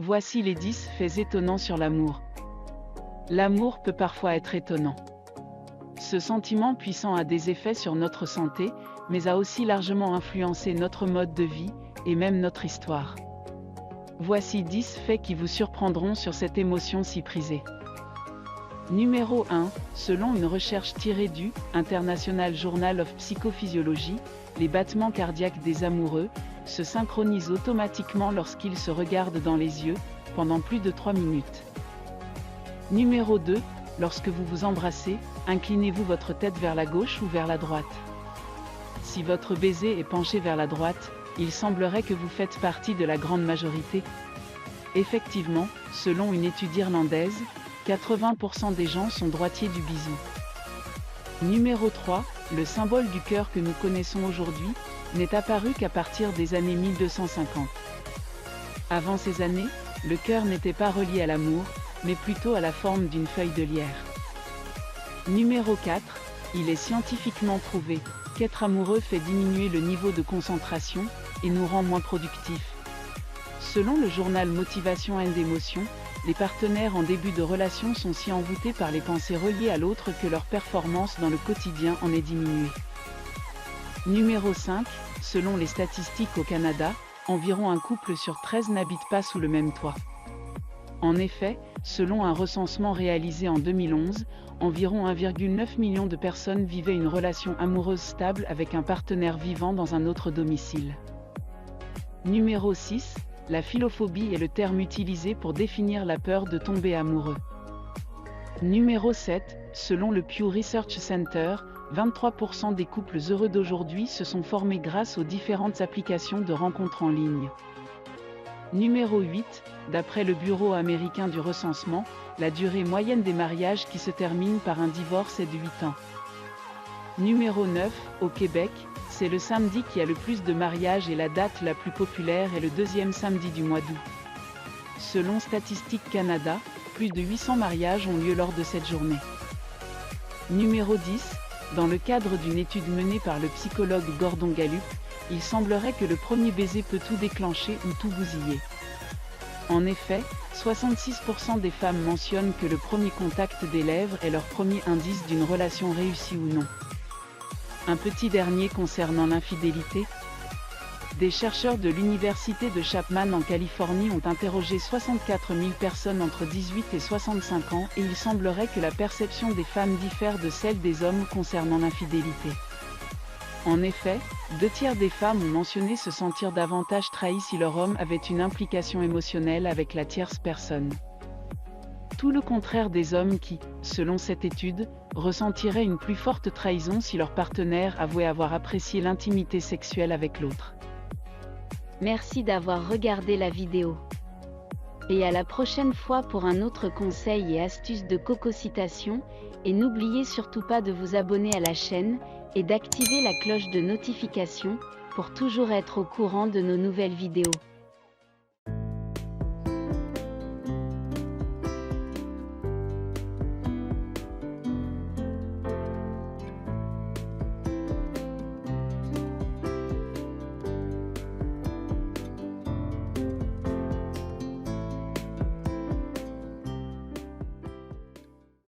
Voici les 10 faits étonnants sur l'amour. L'amour peut parfois être étonnant. Ce sentiment puissant a des effets sur notre santé, mais a aussi largement influencé notre mode de vie, et même notre histoire. Voici 10 faits qui vous surprendront sur cette émotion si prisée. Numéro 1. Selon une recherche tirée du International Journal of Psychophysiology, les battements cardiaques des amoureux se synchronisent automatiquement lorsqu'ils se regardent dans les yeux, pendant plus de 3 minutes. Numéro 2. Lorsque vous vous embrassez, inclinez-vous votre tête vers la gauche ou vers la droite. Si votre baiser est penché vers la droite, il semblerait que vous faites partie de la grande majorité. Effectivement, selon une étude irlandaise, 80% des gens sont droitiers du bisou. Numéro 3. Le symbole du cœur que nous connaissons aujourd'hui n'est apparu qu'à partir des années 1250. Avant ces années, le cœur n'était pas relié à l'amour, mais plutôt à la forme d'une feuille de lierre. Numéro 4. Il est scientifiquement prouvé qu'être amoureux fait diminuer le niveau de concentration et nous rend moins productifs. Selon le journal Motivation and Emotion, les partenaires en début de relation sont si envoûtés par les pensées reliées à l'autre que leur performance dans le quotidien en est diminuée. Numéro 5. Selon les statistiques au Canada, environ un couple sur 13 n'habite pas sous le même toit. En effet, selon un recensement réalisé en 2011, environ 1,9 million de personnes vivaient une relation amoureuse stable avec un partenaire vivant dans un autre domicile. Numéro 6. La philophobie est le terme utilisé pour définir la peur de tomber amoureux. Numéro 7. Selon le Pew Research Center, 23% des couples heureux d'aujourd'hui se sont formés grâce aux différentes applications de rencontres en ligne. Numéro 8. D'après le Bureau américain du recensement, la durée moyenne des mariages qui se terminent par un divorce est de 8 ans. Numéro 9. Au Québec, c'est le samedi qui a le plus de mariages et la date la plus populaire est le deuxième samedi du mois d'août. Selon Statistique Canada, plus de 800 mariages ont lieu lors de cette journée. Numéro 10. Dans le cadre d'une étude menée par le psychologue Gordon Gallup, il semblerait que le premier baiser peut tout déclencher ou tout bousiller. En effet, 66% des femmes mentionnent que le premier contact des lèvres est leur premier indice d'une relation réussie ou non. Un petit dernier concernant l'infidélité. Des chercheurs de l'université de Chapman en Californie ont interrogé 64 000 personnes entre 18 et 65 ans et il semblerait que la perception des femmes diffère de celle des hommes concernant l'infidélité. En effet, 2/3 des femmes ont mentionné se sentir davantage trahies si leur homme avait une implication émotionnelle avec la tierce personne. Tout le contraire des hommes qui, selon cette étude, ressentiraient une plus forte trahison si leur partenaire avouait avoir apprécié l'intimité sexuelle avec l'autre. Merci d'avoir regardé la vidéo. Et à la prochaine fois pour un autre conseil et astuce de Cococitation, et n'oubliez surtout pas de vous abonner à la chaîne, et d'activer la cloche de notification, pour toujours être au courant de nos nouvelles vidéos.